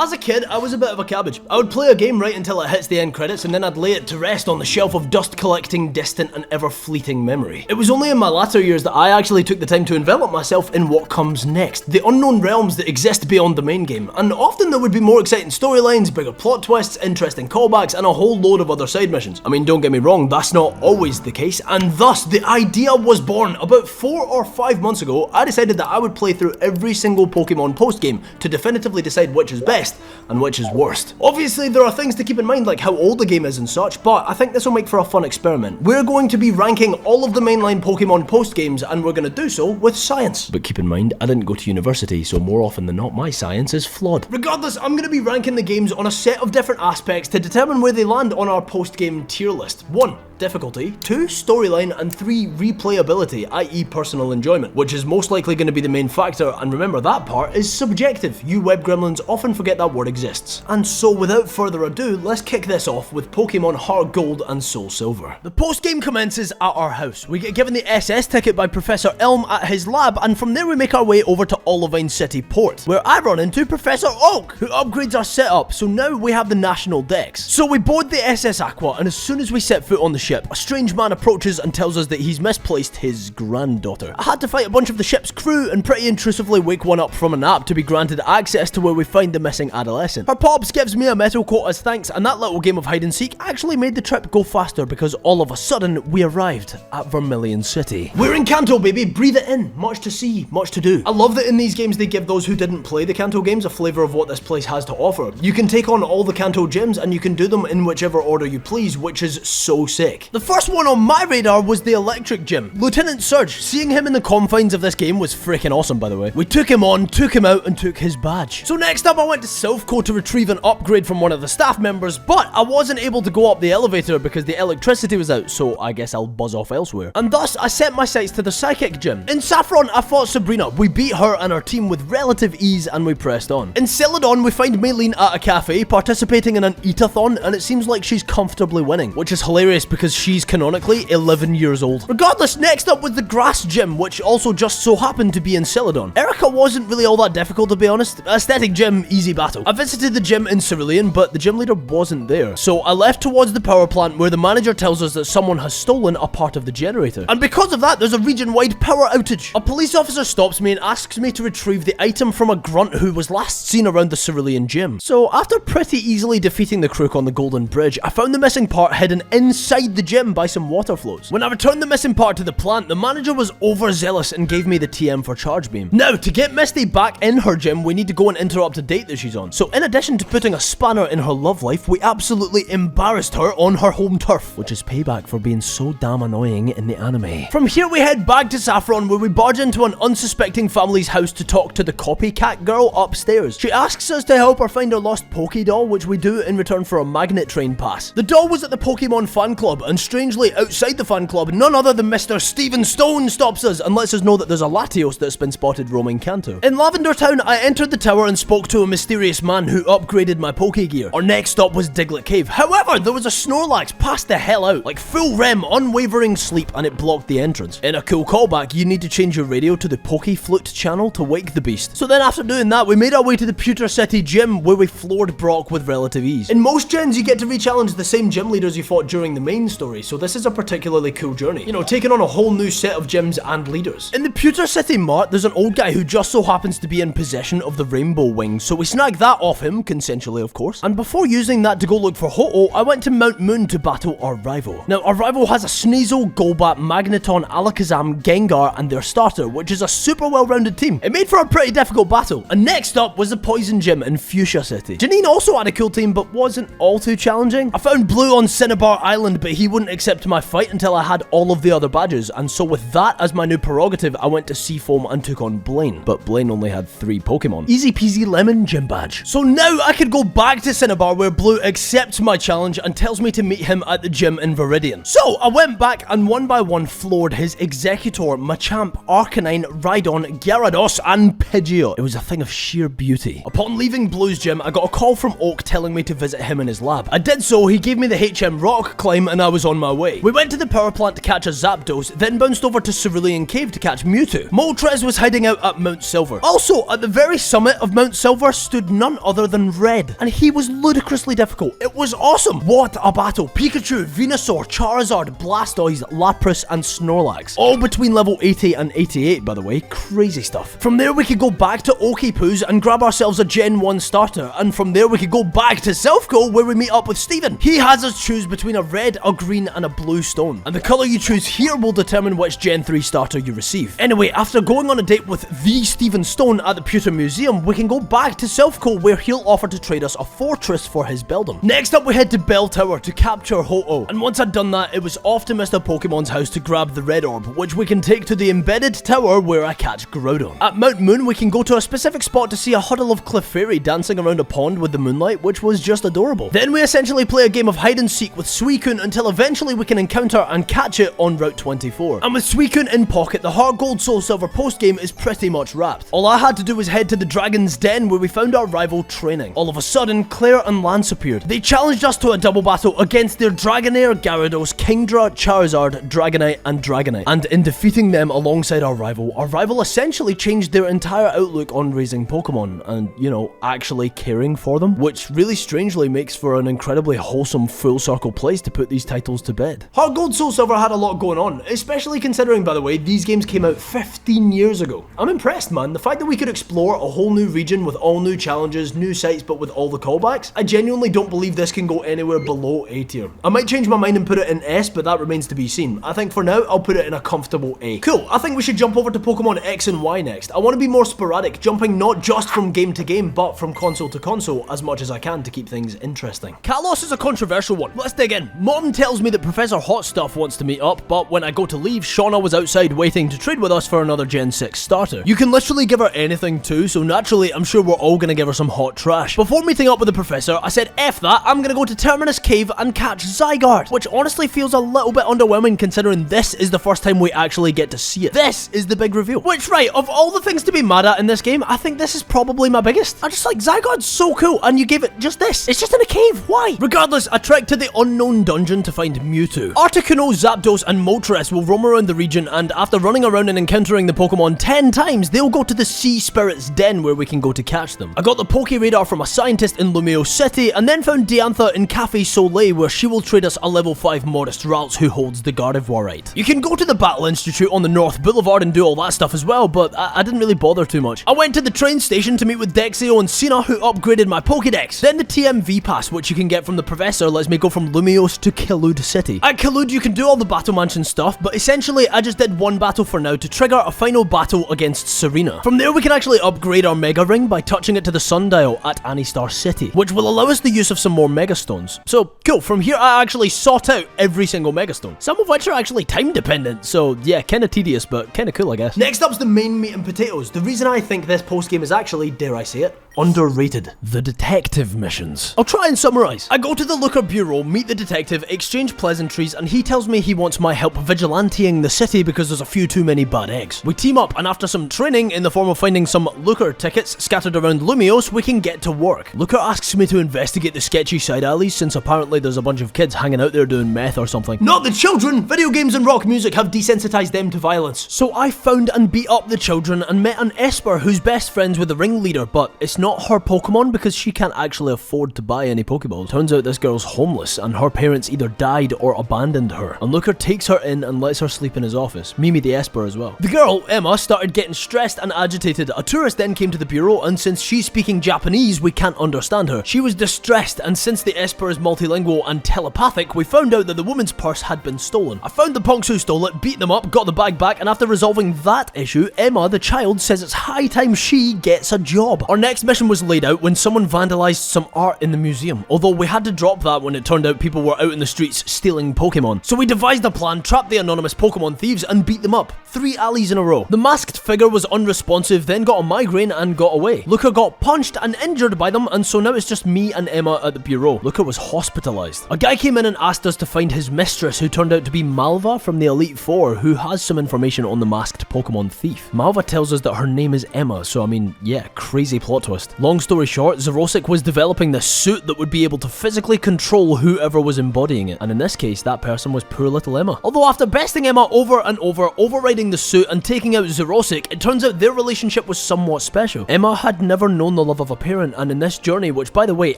As a kid, I was a bit of a cabbage. I would play a game right until it hits the end credits and then I'd lay it to rest on the shelf of dust-collecting, distant and ever-fleeting memory. It was only in my latter years that I actually took the time to envelop myself in what comes next, the unknown realms that exist beyond the main game, and often there would be more exciting storylines, bigger plot twists, interesting callbacks, and a whole load of other side missions. I mean, don't get me wrong, that's not always the case, and thus the idea was born. About 4 or 5 months ago, I decided that I would play through every single Pokemon post-game to definitively decide which is best and which is worst. Obviously, there are things to keep in mind like how old the game is and such, but I think this will make for a fun experiment. We're going to be ranking all of the mainline Pokemon post-games, and we're going to do so with science. But keep in mind, I didn't go to university, so more often than not, my science is flawed. Regardless, I'm going to be ranking the games on a set of different aspects to determine where they land on our post-game tier list. 1. Difficulty, 2. Storyline, and 3. Replayability, i.e. personal enjoyment, which is most likely going to be the main factor, and remember that part is subjective. You web gremlins often forget that word exists. And so without further ado, let's kick this off with Pokemon HeartGold and SoulSilver. The post-game commences at our house. We get given the SS ticket by Professor Elm at his lab, and from there we make our way over to Olivine City Port, where I run into Professor Oak, who upgrades our setup, so now we have the National Dex. So we board the SS Aqua, and as soon as we set foot on the ship, a strange man approaches and tells us that he's misplaced his granddaughter. I had to fight a bunch of the ship's crew and pretty intrusively wake one up from a nap to be granted access to where we find the missing adolescent. Her pops gives me a metal coat as thanks, and that little game of hide and seek actually made the trip go faster because all of a sudden we arrived at Vermilion City. We're in Kanto, baby, breathe it in. Much to see, much to do. I love that in these games they give those who didn't play the Kanto games a flavour of what this place has to offer. You can take on all the Kanto gyms and you can do them in whichever order you please, which is so sick. The first one on my radar was the Electric Gym. Lieutenant Surge, seeing him in the confines of this game was freaking awesome, by the way. We took him on, took him out, and took his badge. So next up I went to Silphco to retrieve an upgrade from one of the staff members, but I wasn't able to go up the elevator because the electricity was out, so I guess I'll buzz off elsewhere. And thus, I set my sights to the Psychic Gym. In Saffron, I fought Sabrina. We beat her and her team with relative ease, and we pressed on. In Celadon, we find Maylene at a cafe, participating in an eat-a-thon, and it seems like she's comfortably winning, which is hilarious because she's canonically 11 years old. Regardless, next up was the Grass Gym, which also just so happened to be in Celadon. Erica wasn't really all that difficult, to be honest. Aesthetic Gym, easy battle. I visited the gym in Cerulean, but the gym leader wasn't there. So I left towards the power plant where the manager tells us that someone has stolen a part of the generator. And because of that, there's a region-wide power outage. A police officer stops me and asks me to retrieve the item from a grunt who was last seen around the Cerulean gym. So after pretty easily defeating the crook on the Golden Bridge, I found the missing part hidden inside the gym by some water flows. When I returned the missing part to the plant, the manager was overzealous and gave me the TM for Charge Beam. Now, to get Misty back in her gym, we need to go and interrupt a date that she's on. So in addition to putting a spanner in her love life, we absolutely embarrassed her on her home turf, which is payback for being so damn annoying in the anime. From here we head back to Saffron, where we barge into an unsuspecting family's house to talk to the copycat girl upstairs. She asks us to help her find her lost Poké doll, which we do in return for a magnet train pass. The doll was at the Pokemon fan club, and strangely, outside the fan club, none other than Mr. Steven Stone stops us and lets us know that there's a Latios that's been spotted roaming Kanto. In Lavender Town, I entered the tower and spoke to a mysterious man who upgraded my Poké gear. Our next stop was Diglett Cave. However, there was a Snorlax passed the hell out, like full REM, unwavering sleep, and it blocked the entrance. In a cool callback, you need to change your radio to the Poké Flute channel to wake the beast. So then after doing that, we made our way to the Pewter City Gym, where we floored Brock with relative ease. In most gens, you get to re-challenge the same gym leaders you fought during the main story, so this is a particularly cool journey. You know, taking on a whole new set of gyms and leaders. In the Pewter City Mart, there's an old guy who just so happens to be in possession of the Rainbow Wings, so we snag that off him, consensually of course. And before using that to go look for Ho-Oh, I went to Mount Moon to battle our rival. Now, our rival has a Sneasel, Golbat, Magneton, Alakazam, Gengar, and their starter, which is a super well-rounded team. It made for a pretty difficult battle. And next up was the Poison Gym in Fuchsia City. Janine also had a cool team, but wasn't all too challenging. I found Blue on Cinnabar Island, but he wouldn't accept my fight until I had all of the other badges, and so with that as my new prerogative, I went to Seafoam and took on Blaine. But Blaine only had 3 Pokemon. Easy peasy lemon gym badge. So now I could go back to Cinnabar, where Blue accepts my challenge and tells me to meet him at the gym in Viridian. So I went back and one by one floored his Executor, Machamp, Arcanine, Rhydon, Gyarados, and Pidgeot. It was a thing of sheer beauty. Upon leaving Blue's gym, I got a call from Oak telling me to visit him in his lab. I did so, he gave me the HM Rock Climb, and I was on my way. We went to the power plant to catch a Zapdos, then bounced over to Cerulean Cave to catch Mewtwo. Moltres was hiding out at Mount Silver. Also, at the very summit of Mount Silver stood none other than Red, and he was ludicrously difficult. It was awesome. What a battle. Pikachu, Venusaur, Charizard, Blastoise, Lapras, and Snorlax. All between level 80 and 88, by the way. Crazy stuff. From there, we could go back to Okipoos and grab ourselves a Gen 1 starter, and from there, we could go back to Silphco, where we meet up with Steven. He has us choose between a red, a green, and a blue stone, and the color you choose here will determine which Gen 3 starter you receive. Anyway, after going on a date with the Steven Stone at the Pewter Museum, we can go back to Silphco, where he'll offer to trade us a fortress for his building. Next up, we head to Bell Tower to capture Ho-Oh, and once I'd done that, it was off to Mr. Pokemon's house to grab the red orb, which we can take to the embedded tower where I catch Groudon. At Mount Moon, we can go to a specific spot to see a huddle of Clefairy dancing around a pond with the moonlight, which was just adorable. Then we essentially play a game of hide and seek with Suicune until eventually we can encounter and catch it on Route 24. And with Suicune in pocket, the HeartGold SoulSilver postgame is pretty much wrapped. All I had to do was head to the Dragon's Den where we found our rival training. All of a sudden, Claire and Lance appeared. They challenged us to a double battle against their Dragonair, Gyarados, Kingdra, Charizard, Dragonite, and Dragonite. And in defeating them alongside our rival essentially changed their entire outlook on raising Pokemon and, you know, actually caring for them, which really strangely makes for an incredibly wholesome full circle place to put these titles to bed. HeartGold SoulSilver had a lot going on, especially considering, by the way, these games came out 15 years ago. I'm impressed, man. The fact that we could explore a whole new region with all new challenges, new sites, but with all the callbacks, I genuinely don't believe this can go anywhere below A tier. I might change my mind and put it in S, but that remains to be seen. I think for now, I'll put it in a comfortable A. Cool, I think we should jump over to Pokemon X and Y next. I want to be more sporadic, jumping not just from game to game, but from console to console as much as I can to keep things interesting. Kalos is a controversial one. Let's dig in. Mom tells me that Professor Hot Stuff wants to meet up, but when I go to leave, Shauna was outside waiting to trade with us for another Gen 6 starter. You can literally give her anything too, so naturally, I'm sure we're all gonna give her some hot trash. Before meeting up with the professor, I said, F that, I'm gonna go to Terminus Cave and catch Zygarde, which honestly feels a little bit underwhelming considering this is the first time we actually get to see it. This is the big reveal. Which, right, of all the things to be mad at in this game, I think this is probably my biggest. I just like, Zygarde's so cool, and you gave it just this. It's just in a cave, why? Regardless, I trekked to the unknown dungeon to find Mewtwo. Articuno, Zapdos, and Moltres will roam around the region, and after running around and encountering the Pokemon 10 times, they'll go to the Sea Spirit's Den where we can go to catch them. I got the Poke Radar from a scientist in Lumio City, and then found Diantha in Cafe Soleil where she will trade us a level 5 Modest Ralts who holds the Gardevoirite. You can go to the Battle Institute on the North Boulevard and do all that stuff as well, but I didn't really bother too much. I went to the train station to meet with Dexio and Cena who upgraded my Pokédex. Then the TMV Pass, which you can get from the Professor, lets me go from Lumiose to Kilud City. At Kilud you can do all the Battle Mansion stuff, but essentially I just did one battle for now to trigger a final battle against Serena. From there we can actually upgrade our Mega Ring by touching it to the Sundial at Anistar City, which will allow us the use of some more Mega Stones. So cool, from here I actually sought out every single Mega Stone, some of which are actually time dependent, so yeah, kinda tedious but kinda cool I guess. Next up's the main meat and potatoes, the reason I think this post game is actually, dare I say it, underrated. The detective missions. I'll try and summarize. I go to the Looker Bureau, meet the detective, exchange pleasantries, and he tells me he wants my help vigilanteing the city because there's a few too many bad eggs. We team up, and after some training in the form of finding some Looker tickets scattered around Lumiose, we can get to work. Looker asks me to investigate the sketchy side alleys since apparently there's a bunch of kids hanging out there doing meth or something. Not the children! Video games and rock music have desensitized them to violence. So I found and beat up the children and met an Esper who's best friends with the ringleader, but it's not her Pokemon because she can't actually afford to buy any Pokeballs. Turns out this girl's homeless and her parents either died or abandoned her. And Looker takes her in and lets her sleep in his office. Mimi the Esper as well. The girl, Emma, started getting stressed and agitated. A tourist then came to the bureau and since she's speaking Japanese, we can't understand her. She was distressed and since the Esper is multilingual and telepathic, we found out that the woman's purse had been stolen. I found the punks who stole it, beat them up, got the bag back, and after resolving that issue, Emma, the child, says it's high time she gets a job. Our next mission was laid out when someone vandalized some art in the museum, although we had to drop that when it turned out people were out in the streets stealing Pokemon. So we devised a plan, trapped the anonymous Pokemon thieves, and beat them up. 3 alleys in a row. The masked figure was unresponsive, then got a migraine and got away. Looker got punched and injured by them, and so now it's just me and Emma at the bureau. Looker was hospitalized. A guy came in and asked us to find his mistress, who turned out to be Malva from the Elite Four, who has some information on the masked Pokemon thief. Malva tells us that her name is Emma, so I mean, yeah, crazy plot twist. scientist. Long story short, Xerosic was developing this suit that would be able to physically control whoever was embodying it, and in this case, that person was poor little Emma. Although after besting Emma over and over, overriding the suit and taking out Xerosic, it turns out their relationship was somewhat special. Emma had never known the love of a parent, and in this journey, which by the way,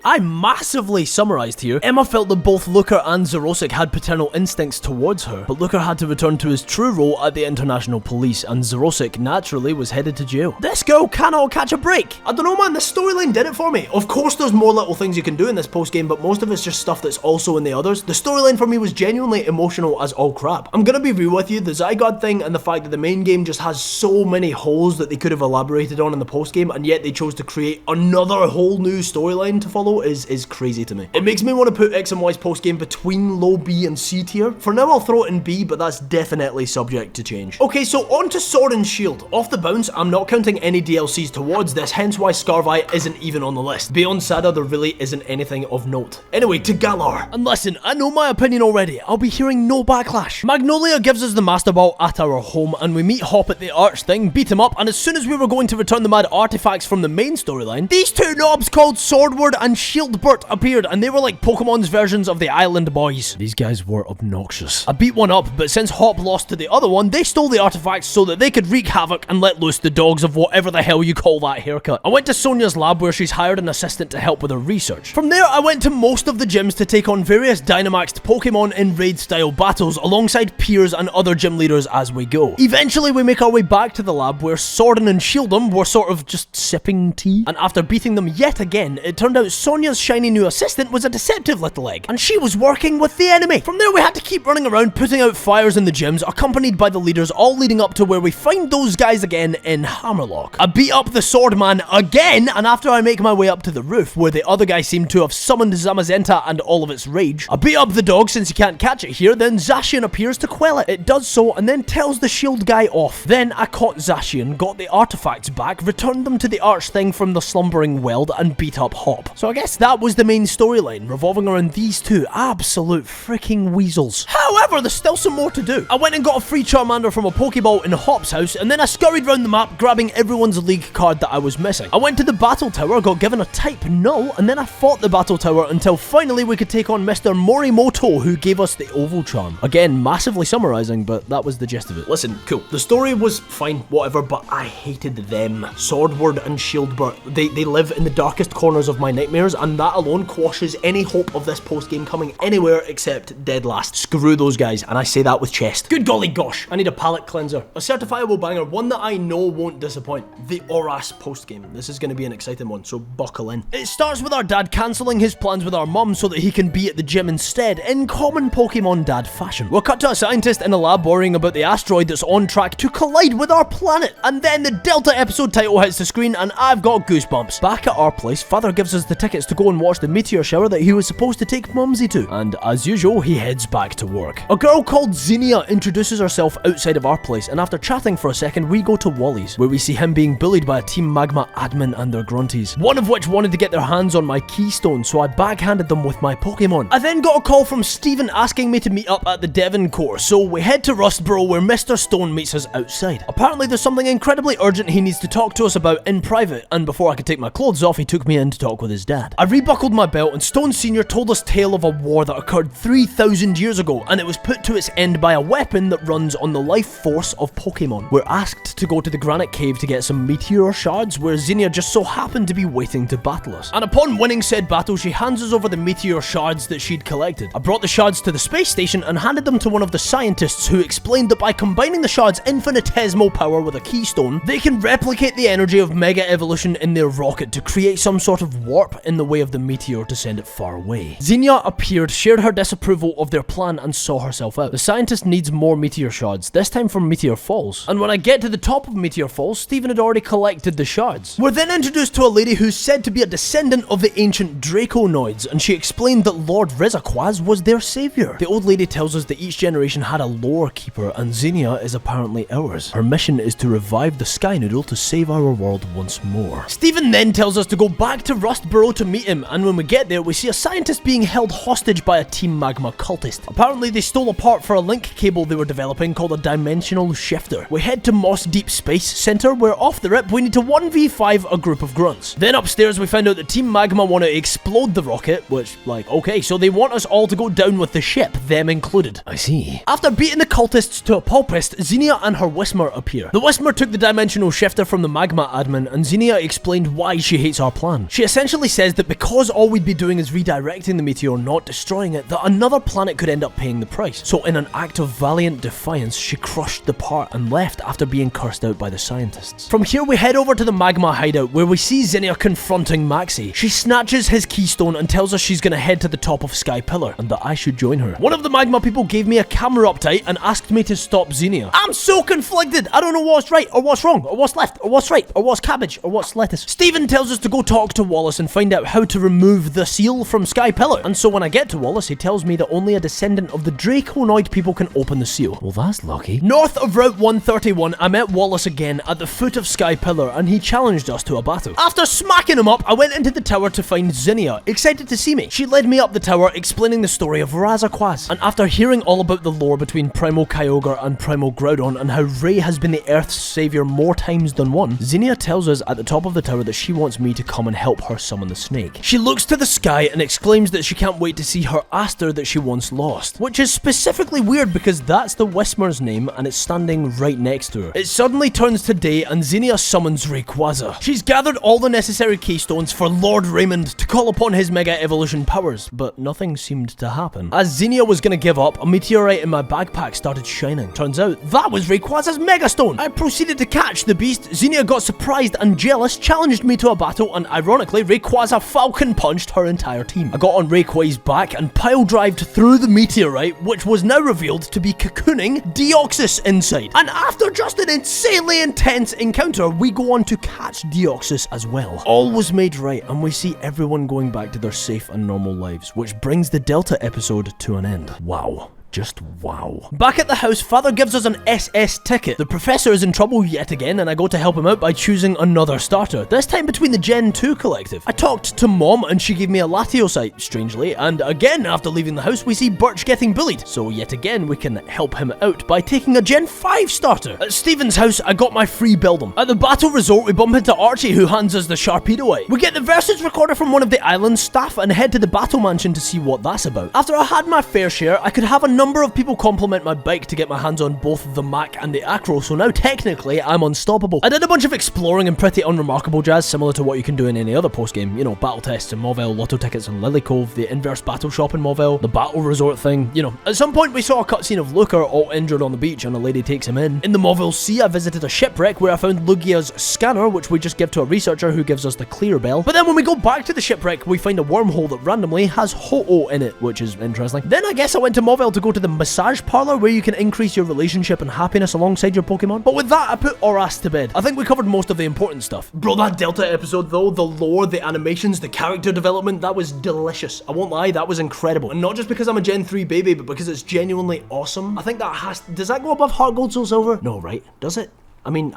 I massively summarized here, Emma felt that both Luca and Xerosic had paternal instincts towards her, but Luca had to return to his true role at the International Police, and Xerosic naturally was headed to jail. This girl cannot catch a break. I don't know, man, the storyline did it for me. Of course there's more little things you can do in this post-game, but most of it's just stuff that's also in the others. The storyline for me was genuinely emotional as all crap. I'm gonna be real with you, the Zygarde thing and the fact that the main game just has so many holes that they could have elaborated on in the post-game, and yet they chose to create another whole new storyline to follow is crazy to me. It makes me want to put X and Y's post-game between low B and C tier. For now I'll throw it in B, but that's definitely subject to change. Okay, so on to Sword and Shield. Off the bounce, I'm not counting any DLCs towards this, hence why Scarvi isn't even on the list. Beyond Sada, there really isn't anything of note. Anyway, to Galar. And listen, I know my opinion already. I'll be hearing no backlash. Magnolia gives us the Master Ball at our home, and we meet Hop at the Arch thing, beat him up, and as soon as we were going to return the mad artifacts from the main storyline, these two knobs called Swordward and Shieldbert appeared, and they were like Pokemon's versions of the Island Boys. These guys were obnoxious. I beat one up, but since Hop lost to the other one, they stole the artifacts so that they could wreak havoc and let loose the dogs of whatever the hell you call that haircut. I went to Sonia's lab where she's hired an assistant to help with her research. From there, I went to most of the gyms to take on various Dynamaxed Pokemon in raid-style battles alongside peers and other gym leaders as we go. Eventually, we make our way back to the lab where Sordon and Shieldum were sort of just sipping tea, and after beating them yet again, it turned out Sonia's shiny new assistant was a deceptive little egg, and she was working with the enemy. From there, we had to keep running around putting out fires in the gyms, accompanied by the leaders, all leading up to where we find those guys again in Hammerlock. I beat up the Swordman again, and after I make my way up to the roof, where the other guy seemed to have summoned Zamazenta and all of its rage, I beat up the dog since you can't catch it here, then Zacian appears to quell it. It does so, and then tells the shield guy off. Then I caught Zacian, got the artifacts back, returned them to the arch thing from the slumbering weld, and beat up Hop. So I guess that was the main storyline, revolving around these two absolute freaking weasels. However, there's still some more to do. I went and got a free Charmander from a Pokeball in Hop's house, and then I scurried around the map, grabbing everyone's league card that I was missing. I went to the Battle Tower, got given a type null, and then I fought the Battle Tower until finally we could take on Mr. Morimoto, who gave us the Oval Charm. Again, massively summarizing, but that was the gist of it. Listen, cool. The story was fine, whatever, but I hated them. Swordward and Shieldbert. They live in the darkest corners of my nightmares, and that alone quashes any hope of this post-game coming anywhere except dead last. Screw those guys, and I say that with chest. Good golly gosh, I need a palate cleanser. A certifiable banger, one that I know won't disappoint. The Oras post-game. This is going to be an exciting one, so buckle in. It starts with our dad cancelling his plans with our mum so that he can be at the gym instead, in common Pokemon dad fashion. We're cut to a scientist in a lab worrying about the asteroid that's on track to collide with our planet, and then the Delta episode title hits the screen and I've got goosebumps. Back at our place, father gives us the tickets to go and watch the meteor shower that he was supposed to take Mumsy to, and as usual, he heads back to work. A girl called Xenia introduces herself outside of our place, and after chatting for a second, we go to Wally's, where we see him being bullied by a Team Magma admin and their grunties, one of which wanted to get their hands on my keystone, so I backhanded them with my Pokemon. I then got a call from Steven asking me to meet up at the Devon Core, so we head to Rustboro where Mr. Stone meets us outside. Apparently there's something incredibly urgent he needs to talk to us about in private, and before I could take my clothes off, he took me in to talk with his dad. I rebuckled my belt, and Stone Sr. told us tale of a war that occurred 3,000 years ago, and it was put to its end by a weapon that runs on the life force of Pokemon. We're asked to go to the Granite Cave to get some meteor shards, where Xenia just so happened to be waiting to battle us. And upon winning said battle, she hands us over the meteor shards that she'd collected. I brought the shards to the space station and handed them to one of the scientists, who explained that by combining the shards' infinitesimal power with a keystone, they can replicate the energy of Mega Evolution in their rocket to create some sort of warp in the way of the meteor to send it far away. Xenia appeared, shared her disapproval of their plan, and saw herself out. The scientist needs more meteor shards, this time from Meteor Falls. And when I get to the top of Meteor Falls, Steven had already collected the shards. We're then introduced to a lady who's said to be a descendant of the ancient Draconoids, and she explained that Lord Rizzaquaz was their savior. The old lady tells us that each generation had a lore keeper, and Xenia is apparently ours. Her mission is to revive the Sky Noodle to save our world once more. Steven then tells us to go back to Rustboro to meet him, and when we get there, we see a scientist being held hostage by a Team Magma cultist. Apparently, they stole a part for a link cable they were developing called a dimensional shifter. We head to Moss Deep Space Center, where off the rip, we need to 1v5 a group group of grunts. Then upstairs we found out that Team Magma want to explode the rocket, which, like, okay, so they want us all to go down with the ship, them included. I see. After beating the cultists to a pulpist, Xenia and her Whismer appear. The Whismer took the dimensional shifter from the Magma admin, and Xenia explained why she hates our plan. She essentially says that because all we'd be doing is redirecting the meteor, not destroying it, that another planet could end up paying the price. So in an act of valiant defiance, she crushed the part and left after being cursed out by the scientists. From here we head over to the Magma hideout where we see Xenia confronting Maxie. She snatches his keystone and tells us she's gonna head to the top of Sky Pillar and that I should join her. One of the Magma people gave me a camera uptight and asked me to stop Xenia. I'm so conflicted! I don't know what's right or what's wrong or what's left or what's right or what's cabbage or what's lettuce. Steven tells us to go talk to Wallace and find out how to remove the seal from Sky Pillar. And so when I get to Wallace, he tells me that only a descendant of the Draconoid people can open the seal. Well, that's lucky. North of Route 131, I met Wallace again at the foot of Sky Pillar and he challenged us to a battle. After smacking him up, I went into the tower to find Xenia, excited to see me. She led me up the tower explaining the story of Razaqaz. And after hearing all about the lore between Primal Kyogre and Primal Groudon and how Ray has been the Earth's savior more times than one, Xenia tells us at the top of the tower that she wants me to come and help her summon the snake. She looks to the sky and exclaims that she can't wait to see her Aster that she once lost, which is specifically weird because that's the Whismer's name and it's standing right next to her. It suddenly turns to day and Xenia summons Rayquaza. She's gathered all the necessary keystones for Lord Raymond to call upon his Mega Evolution powers, but nothing seemed to happen. As Xenia was gonna give up, a meteorite in my backpack started shining. Turns out, that was Rayquaza's Megastone! I proceeded to catch the beast, Xenia got surprised and jealous, challenged me to a battle, and ironically, Rayquaza Falcon punched her entire team. I got on Rayquaza's back and pile-drived through the meteorite, which was now revealed to be cocooning Deoxys inside. And after just an insanely intense encounter, we go on to catch Deoxys as well. All was made right, and we see everyone going back to their safe and normal lives, which brings the Delta episode to an end. Wow. Just wow. Back at the house, Father gives us an SS ticket. The professor is in trouble yet again, and I go to help him out by choosing another starter, this time between the Gen 2 collective. I talked to Mom, and she gave me a Latiosite, strangely, and again, after leaving the house, we see Birch getting bullied. So yet again, we can help him out by taking a Gen 5 starter. At Steven's house, I got my free Build'em. At the Battle Resort, we bump into Archie, who hands us the Sharpedoite. We get the Versus recorder from one of the island's staff and head to the Battle Mansion to see what that's about. After I had my fair share, I could have a number of people compliment my bike to get my hands on both the Mac and the Acro, so now technically I'm unstoppable. I did a bunch of exploring and pretty unremarkable jazz, similar to what you can do in any other post-game. You know, battle tests in Mauville, lotto tickets in Lily Cove, the inverse battle shop in Mauville, the battle resort thing, you know. At some point we saw a cutscene of Lucar all injured on the beach and a lady takes him in. In the Mauville Sea, I visited a shipwreck where I found Lugia's scanner, which we just give to a researcher who gives us the clear bell. But then when we go back to the shipwreck, we find a wormhole that randomly has Ho-Oh in it, which is interesting. Then I guess I went to Mauville to go to the massage parlor where you can increase your relationship and happiness alongside your Pokemon. But with that, I put Oras to bed. I think we covered most of the important stuff. Bro, that Delta episode though, the lore, the animations, the character development, that was delicious. I won't lie, that was incredible. And not just because I'm a Gen 3 baby, but because it's genuinely awesome. I think that does that go above HeartGold SoulSilver? No, right? Does it? I mean,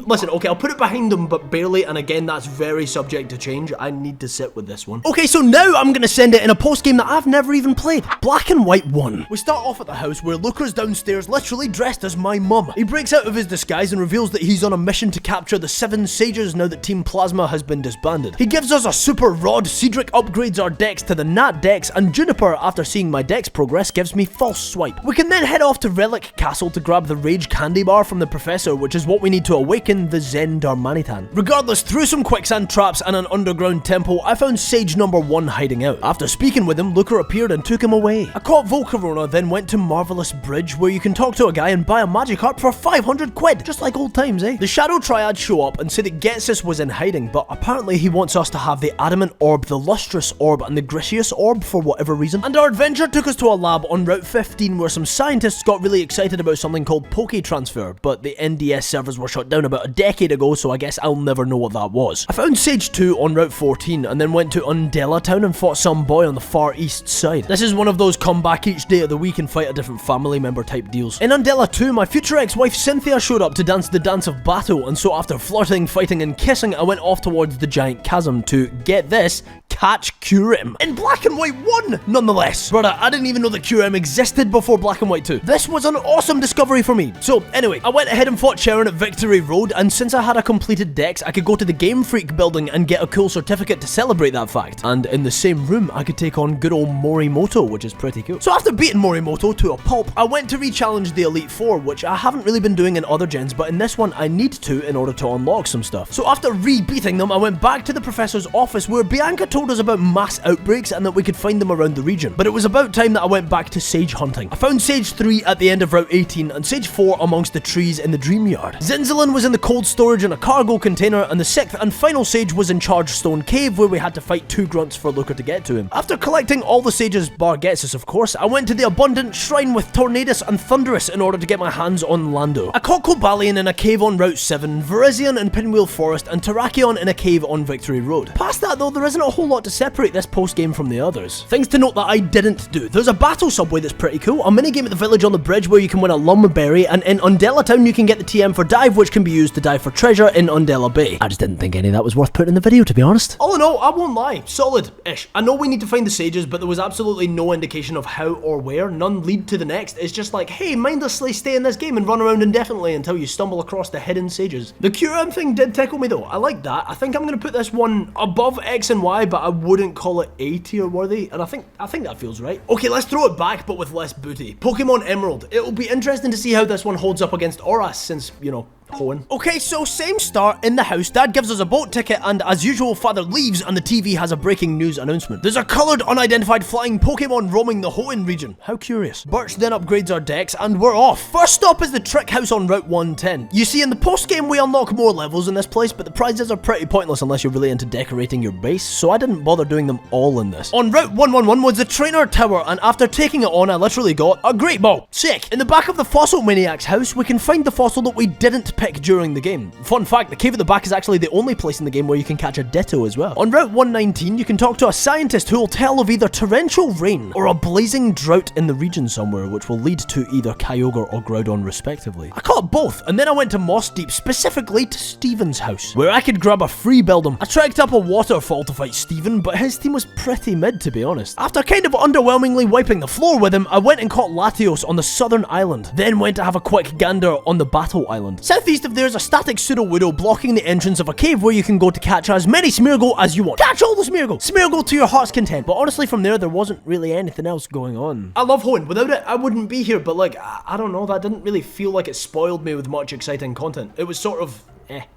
listen, okay, I'll put it behind them, but barely, and again, that's very subject to change. I need to sit with this one. Okay, so now I'm gonna send it in a post-game that I've never even played. Black and White 1. We start off at the house where Lucar's downstairs, literally dressed as my mum. He breaks out of his disguise and reveals that he's on a mission to capture the 7 Sages now that Team Plasma has been disbanded. He gives us a Super Rod, Cedric upgrades our Dex to the Nat Dex, and Juniper, after seeing my Dex progress, gives me False Swipe. We can then head off to Relic Castle to grab the Rage Candy Bar from the Professor, which is what we need to awaken the Zen Darmanitan. Regardless, through some quicksand traps and an underground temple, I found Sage number 1 hiding out. After speaking with him, Lucar appeared and took him away. I caught Volcarona, then went to Marvelous Bridge, where you can talk to a guy and buy a Magikarp for 500 quid, just like old times, eh? The Shadow Triad show up and say that Getsus was in hiding, but apparently he wants us to have the Adamant Orb, the Lustrous Orb, and the Grisius Orb for whatever reason. And our adventure took us to a lab on Route 15 where some scientists got really excited about something called Poke Transfer, but the NDS servers were shut down about a decade ago, so I guess I'll never know what that was. I found Sage 2 on Route 14 and then went to Undella Town and fought some boy on the far east side. This is one of those come back each day of the week and fight a different family member type deals. In Undella 2, my future ex-wife Cynthia showed up to dance the dance of battle, and so after flirting, fighting and kissing, I went off towards the giant chasm to, get this, catch Kyurem. In Black and White 1, nonetheless. Brother, I didn't even know that Kyurem existed before Black and White 2. This was an awesome discovery for me. So anyway, I went ahead and fought return at Victory Road, and since I had a completed dex, I could go to the Game Freak building and get a cool certificate to celebrate that fact. And in the same room, I could take on good old Morimoto, which is pretty cool. So after beating Morimoto to a pulp, I went to re-challenge the Elite Four, which I haven't really been doing in other gens, but in this one I need to in order to unlock some stuff. So after re-beating them, I went back to the professor's office where Bianca told us about mass outbreaks and that we could find them around the region. But it was about time that I went back to Sage hunting. I found Sage 3 at the end of Route 18 and Sage 4 amongst the trees in the Dream Yard. Zinzalin was in the cold storage in a cargo container, and the 6th and final Sage was in Chargestone Cave where we had to fight 2 grunts for Luca to get to him. After collecting all the Sages, bar Getsus of course, I went to the Abundant Shrine with Tornadus and Thunderous in order to get my hands on Lando. I caught Cobalion in a cave on Route 7, Virizion in Pinwheel Forest, and Terrakion in a cave on Victory Road. Past that though, there isn't a whole lot to separate this post-game from the others. Things to note that I didn't do. There's a battle subway that's pretty cool, a minigame at the village on the bridge where you can win a Lumberberry, and in Undella Town you can get the TM for dive, which can be used to dive for treasure in Undella Bay. I just didn't think any of that was worth putting in the video, to be honest. All in all, I won't lie, solid-ish. I know we need to find the Sages, but there was absolutely no indication of how or where. None lead to the next. It's just like, hey, mindlessly stay in this game and run around indefinitely until you stumble across the hidden Sages. The QM thing did tickle me though. I like that. I think I'm going to put this one above X and Y, but I wouldn't call it A tier worthy, and I think that feels right. Okay, let's throw it back, but with less booty. Pokemon Emerald. It'll be interesting to see how this one holds up against Auras, since, you know, Hoenn. Okay, so same start in the house. Dad gives us a boat ticket, and as usual, Father leaves, and the TV has a breaking news announcement. There's a coloured, unidentified flying Pokemon roaming the Hoenn region. How curious. Birch then upgrades our decks, and we're off. First stop is the Trick House on Route 110. You see, in the post-game, we unlock more levels in this place, but the prizes are pretty pointless unless you're really into decorating your base, so I didn't bother doing them all in this. On Route 111 was the Trainer Tower, and after taking it on, I literally got a Great Ball. Sick. In the back of the Fossil Maniac's house, we can find the fossil that we didn't pick during the game. Fun fact, the cave at the back is actually the only place in the game where you can catch a Ditto as well. On Route 119, you can talk to a scientist who will tell of either torrential rain or a blazing drought in the region somewhere, which will lead to either Kyogre or Groudon respectively. I caught both, and then I went to Moss Deep, specifically to Steven's house, where I could grab a free build him. I trekked up a waterfall to fight Steven, but his team was pretty mid, to be honest. After kind of underwhelmingly wiping the floor with him, I went and caught Latios on the southern island, then went to have a quick gander on the Battle Island. Southeast of there's a static Pseudo-Widow blocking the entrance of a cave where you can go to catch as many Smeargle as you want. Catch all the Smeargle! Smeargle to your heart's content. But honestly, from there wasn't really anything else going on. I love Hoenn. Without it, I wouldn't be here, but like, I don't know, that didn't really feel like it spoiled me with much exciting content. It was sort of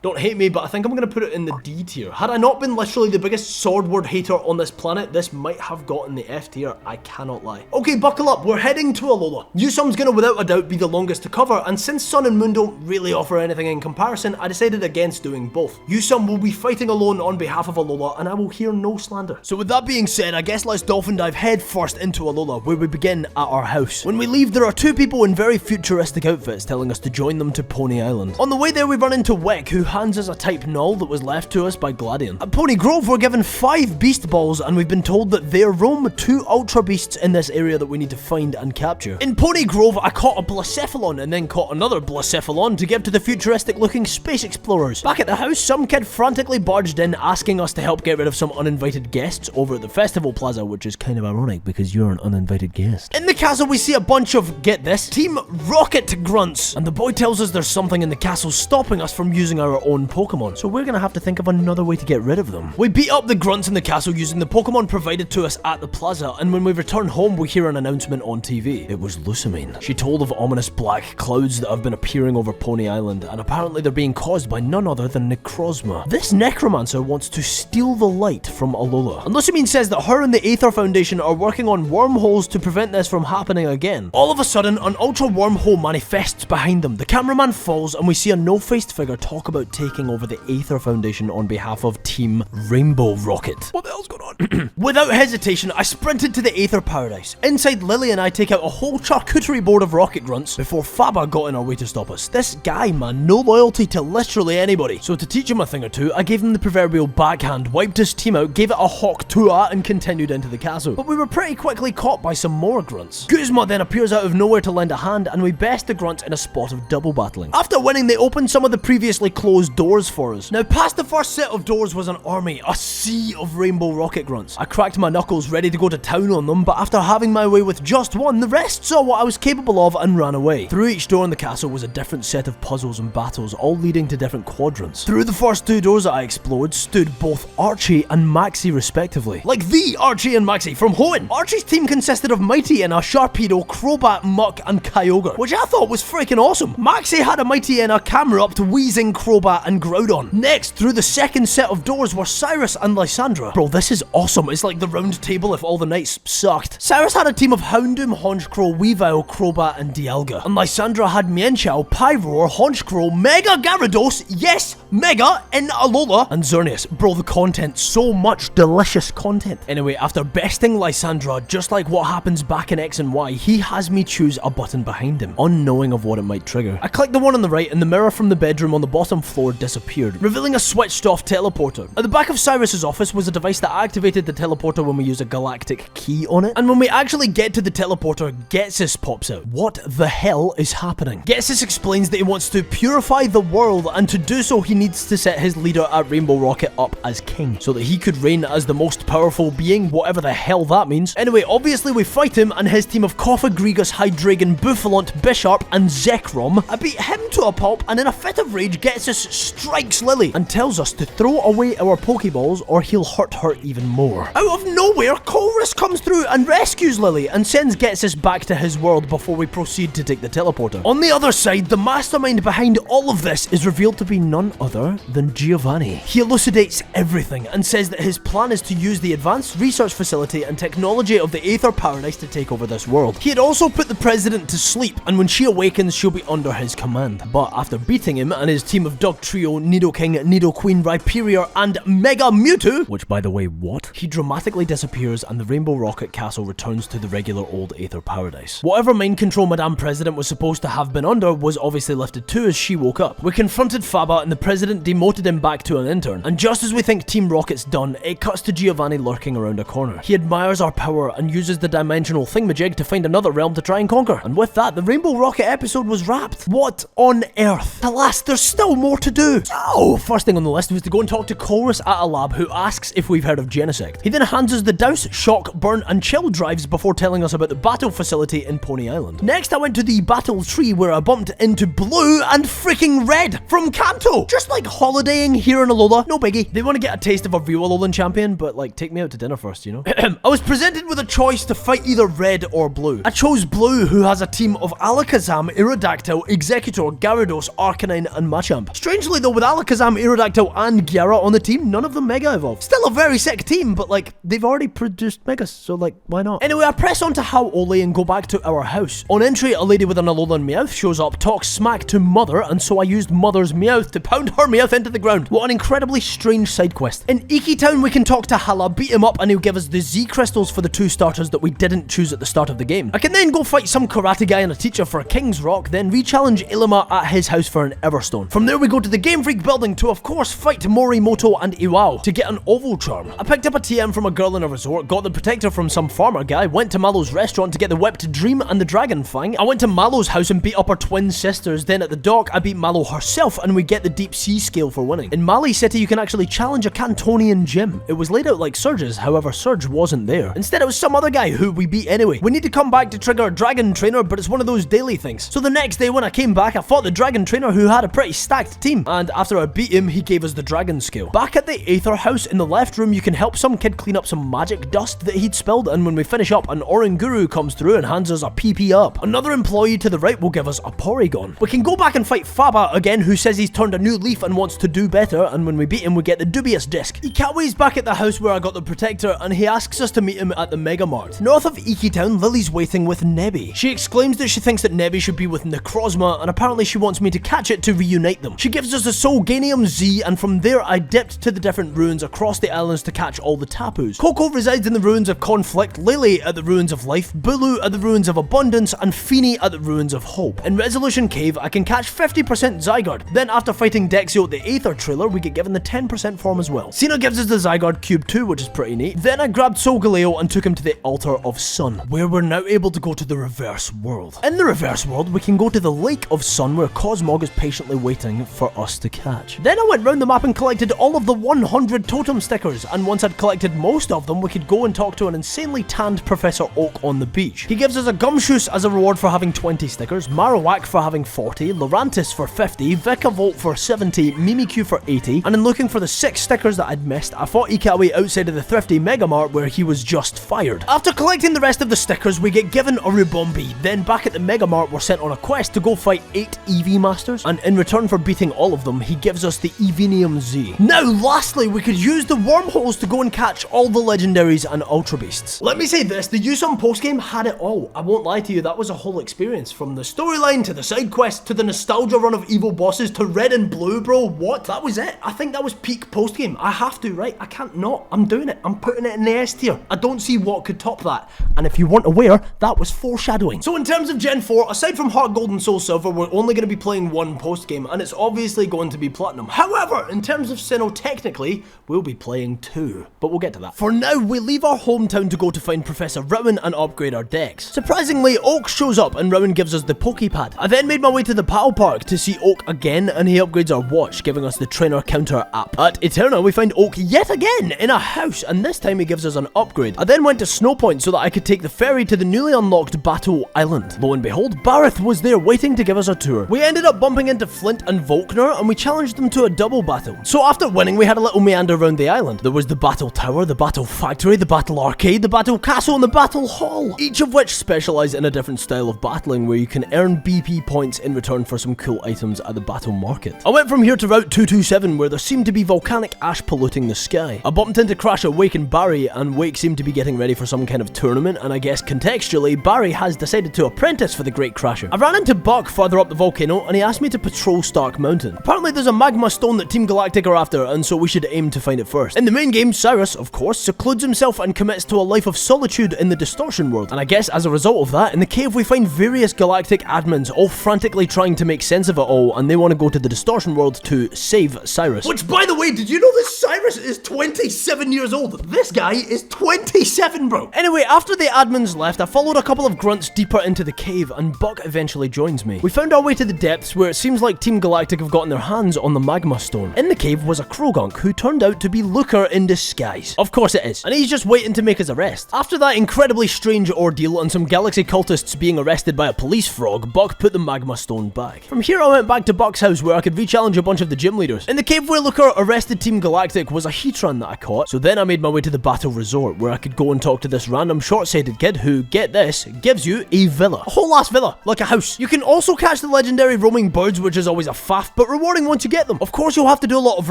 Don't hate me, but I think I'm going to put it in the D tier. Had I not been literally the biggest sword word hater on this planet, this might have gotten the F tier, I cannot lie. Okay, buckle up, we're heading to Alola. Yusum's going to without a doubt be the longest to cover, and since Sun and Moon don't really offer anything in comparison, I decided against doing both. Yusum will be fighting alone on behalf of Alola, and I will hear no slander. So with that being said, I guess let's dolphin dive head first into Alola, where we begin at our house. When we leave, there are two people in very futuristic outfits telling us to join them to Pony Island. On the way there, we run into Wick, who hands us a type null that was left to us by Gladion. At Pony Grove, we're given 5 Beast Balls, and we've been told that there roam 2 Ultra Beasts in this area that we need to find and capture. In Pony Grove, I caught a Blacephalon and then caught another Blacephalon to give to the futuristic looking space explorers. Back at the house, some kid frantically barged in asking us to help get rid of some uninvited guests over at the festival plaza, which is kind of ironic because you're an uninvited guest. In the castle, we see a bunch of, get this, Team Rocket grunts, and the boy tells us there's something in the castle stopping us from using our own Pokemon, so we're gonna have to think of another way to get rid of them. We beat up the grunts in the castle using the Pokemon provided to us at the plaza, and when we return home, we hear an announcement on TV. It was Lucamine. She told of ominous black clouds that have been appearing over Pony Island, and apparently they're being caused by none other than Necrozma. This necromancer wants to steal the light from Alola, and Lucamine says that her and the Aether Foundation are working on wormholes to prevent this from happening again. All of a sudden, an ultra wormhole manifests behind them. The cameraman falls, and we see a no-faced figure talk about taking over the Aether Foundation on behalf of Team Rainbow Rocket. What the hell's going on? Without hesitation, I sprinted to the Aether Paradise. Inside, Lily and I take out a whole charcuterie board of rocket grunts before Faba got in our way to stop us. This guy, man, no loyalty to literally anybody. So to teach him a thing or two, I gave him the proverbial backhand, wiped his team out, gave it a hawk tua, and continued into the castle. But we were pretty quickly caught by some more grunts. Guzma then appears out of nowhere to lend a hand, and we best the grunts in a spot of double battling. After winning, they opened some of the previously mysteriously closed doors for us. Now, past the first set of doors was an army, a sea of rainbow rocket grunts. I cracked my knuckles ready to go to town on them, but after having my way with just one, the rest saw what I was capable of and ran away. Through each door in the castle was a different set of puzzles and battles, all leading to different quadrants. Through the first two doors that I explored stood both Archie and Maxie respectively. Like the Archie and Maxie from Hoenn. Archie's team consisted of Mighty and a Sharpedo, Crobat, Muck and Kyogre, which I thought was freaking awesome. Maxie had a Mighty and a Camerupt, Weezing, Crobat and Groudon. Next, through the second set of doors were Cyrus and Lysandra. Bro, this is awesome. It's like the round table if all the knights sucked. Cyrus had a team of Houndoom, Honchkrow, Weavile, Crobat and Dialga. And Lysandra had Mienshao, Pyroar, Honchkrow, Mega Gyarados, yes, Mega, in Alola, and Xerneas. Bro, the content, so much delicious content. Anyway, after besting Lysandra, just like what happens back in X and Y, he has me choose a button behind him, unknowing of what it might trigger. I clicked the one on the right and the mirror from the bedroom on the bottom floor disappeared, revealing a switched off teleporter. At the back of Cyrus's office was a device that activated the teleporter when we use a galactic key on it, and when we actually get to the teleporter, Getsis pops out. What the hell is happening? Getsis explains that he wants to purify the world, and to do so he needs to set his leader at Rainbow Rocket up as king, so that he could reign as the most powerful being, whatever the hell that means. Anyway, obviously we fight him and his team of Koffa, Grigus, Hydreigon, Buffalant, Bisharp and Zekrom. I beat him to a pulp, and in a fit of rage, Getsis strikes Lily and tells us to throw away our Pokeballs or he'll hurt her even more. Out of nowhere, Colress comes through and rescues Lily and sends Getsis back to his world before we proceed to take the teleporter. On the other side, the mastermind behind all of this is revealed to be none other than Giovanni. He elucidates everything and says that his plan is to use the advanced research facility and technology of the Aether Paradise to take over this world. He had also put the president to sleep, and when she awakens, she'll be under his command. But after beating him and his team of Dugtrio, Nidoking, Nidoqueen, Rhyperior, and Mega Mewtwo, which by the way, what? He dramatically disappears and the Rainbow Rocket Castle returns to the regular old Aether Paradise. Whatever mind control Madame President was supposed to have been under was obviously lifted too as she woke up. We confronted Faba and the president demoted him back to an intern, and just as we think Team Rocket's done, it cuts to Giovanni lurking around a corner. He admires our power and uses the dimensional thingamajig to find another realm to try and conquer. And with that, the Rainbow Rocket episode was wrapped. What on earth? Alas, there's still more to do. So, first thing on the list was to go and talk to Colress at a lab who asks if we've heard of Genesect. He then hands us the Douse, Shock, Burn and Chill drives before telling us about the battle facility in Pony Island. Next, I went to the battle tree where I bumped into Blue and freaking Red from Kanto. Just like holidaying here in Alola, no biggie. They want to get a taste of a real Alolan champion, but like take me out to dinner first, you know? I was presented with a choice to fight either Red or Blue. I chose Blue, who has a team of Alakazam, Aerodactyl, Executor, Gyarados, Arcanine and Machamp. Strangely though, with Alakazam, Aerodactyl and Gyara on the team, none of them Mega Evolved. Still a very sick team, but like, they've already produced Megas, so like, why not? Anyway, I press on to Howole and go back to our house. On entry, a lady with an Alolan Meowth shows up, talks smack to Mother, and so I used Mother's Meowth to pound her Meowth into the ground. What an incredibly strange side quest. In Iki Town, we can talk to Hala, beat him up, and he'll give us the Z crystals for the 2 starters that we didn't choose at the start of the game. I can then go fight some karate guy and a teacher for a King's Rock, then re-challenge Ilima at his house for an Everstone. From there, we go to the Game Freak building to, of course, fight Morimoto and Iwao to get an Oval Charm. I picked up a TM from a girl in a resort, got the Protector from some farmer guy, went to Mallow's restaurant to get the Whipped Dream and the Dragon Fang. I went to Mallow's house and beat up her twin sisters, then at the dock, I beat Mallow herself and we get the Deep Sea scale for winning. In Mali City, you can actually challenge a Cantonian gym. It was laid out like Surge's, however, Surge wasn't there. Instead, it was some other guy who we beat anyway. We need to come back to trigger a Dragon Trainer, but it's one of those daily things. So the next day when I came back, I fought the Dragon Trainer who had a pretty stacked team, and after I beat him, he gave us the Dragon Scale. Back at the Aether House, in the left room, you can help some kid clean up some magic dust that he'd spilled, and when we finish up, an Oranguru comes through and hands us a PP up. Another employee to the right will give us a Porygon. We can go back and fight Faba again, who says he's turned a new leaf and wants to do better, and when we beat him, we get the Dubious Disc. Ikawe's back at the house where I got the Protector, and he asks us to meet him at the Mega Mart. North of Iki Town, Lily's waiting with Nebby. She exclaims that she thinks that Nebby should be with Necrozma, and apparently she wants me to catch it to reunite them. She gives us a Solganium Z, and from there I dipped to the different ruins across the islands to catch all the Tapus. Coco resides in the ruins of Conflict, Lele at the ruins of Life, Bulu at the ruins of Abundance, and Feeny at the ruins of Hope. In Resolution Cave, I can catch 50% Zygarde. Then after fighting Dexio at the Aether trailer, we get given the 10% form as well. Cena gives us the Zygarde Cube too, which is pretty neat. Then I grabbed Solgaleo and took him to the Altar of Sun, where we're now able to go to the Reverse World. In the Reverse World, we can go to the Lake of Sun where Cosmog is patiently waiting, waiting for us to catch. Then I went round the map and collected all of the 100 totem stickers, and once I'd collected most of them, we could go and talk to an insanely tanned Professor Oak on the beach. He gives us a Gumshoos as a reward for having 20 stickers, Marowak for having 40, Lurantis for 50, Vikavolt for 70, Mimikyu for 80, and in looking for the 6 stickers that I'd missed, I fought Ikawe outside of the Thrifty Megamart where he was just fired. After collecting the rest of the stickers, we get given a Rubombi. Then back at the Megamart, we're sent on a quest to go fight 8 Eevee Masters, and in return for beating all of them, he gives us the Eevinium Z. Now, lastly, we could use the wormholes to go and catch all the legendaries and Ultra Beasts. Let me say this, the use on postgame had it all. I won't lie to you, that was a whole experience. From the storyline, to the side quest, to the nostalgia run of evil bosses, to red and blue, bro. What? That was it. I think that was peak postgame. I have to, right? I can't not. I'm doing it. I'm putting it in the S tier. I don't see what could top that. And if you weren't aware, that was foreshadowing. So in terms of Gen 4, aside from HeartGold and SoulSilver, we're only going to be playing one postgame, and it's obviously going to be Platinum. However, in terms of Sinnoh, technically, we'll be playing 2. But we'll get to that. For now, we leave our hometown to go to find Professor Rowan and upgrade our decks. Surprisingly, Oak shows up and Rowan gives us the Poképad. I then made my way to the Battle Park to see Oak again, and he upgrades our watch, giving us the Trainer Counter app. At Eterna, we find Oak yet again in a house, and this time he gives us an upgrade. I then went to Snowpoint so that I could take the ferry to the newly unlocked Battle Island. Lo and behold, Barrett was there waiting to give us a tour. We ended up bumping into Flint and Volkner, and we challenged them to a double battle. So after winning, we had a little meander around the island. There was the Battle Tower, the Battle Factory, the Battle Arcade, the Battle Castle, and the Battle Hall, each of which specialise in a different style of battling where you can earn BP points in return for some cool items at the battle market. I went from here to Route 227 where there seemed to be volcanic ash polluting the sky. I bumped into Crasher, Wake and Barry, and Wake seemed to be getting ready for some kind of tournament, and I guess contextually, Barry has decided to apprentice for the Great Crasher. I ran into Buck further up the volcano and he asked me to patrol Stark Mountain. Apparently there's a magma stone that Team Galactic are after, and so we should aim to find it first. In the main game, Cyrus, of course, secludes himself and commits to a life of solitude in the Distortion world, and I guess as a result of that, in the cave we find various galactic admins all frantically trying to make sense of it all, and they want to go to the Distortion world to save Cyrus. Which, by the way, did you know that Cyrus is 27 years old? This guy is 27, bro! Anyway, after the admins left, I followed a couple of grunts deeper into the cave, and Buck eventually joins me. We found our way to the depths where it seems like Team Galactic have gotten their hands on the magma stone. In the cave was a Krogunk who turned out to be Looker in disguise. Of course it is, and he's just waiting to make his arrest. After that incredibly strange ordeal and some galaxy cultists being arrested by a police frog, Buck put the magma stone back. From here I went back to Buck's house where I could re-challenge a bunch of the gym leaders. In the cave where Looker arrested Team Galactic was a Heatran that I caught, so then I made my way to the Battle Resort where I could go and talk to this random short-sighted kid who, get this, gives you a villa. A whole ass villa, like a house. You can also catch the legendary roaming birds, which is always a faff, but rewarding once you get them. Of course you'll have to do a lot of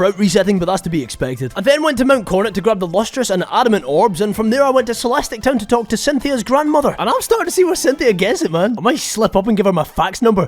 route resetting, but that's to be expected. I then went to Mount Cornet to grab the Lustrous and Adamant orbs, and from there I went to Celestic Town to talk to Cynthia's grandmother. And I'm starting to see where Cynthia gets it, man. I might slip up and give her my fax number.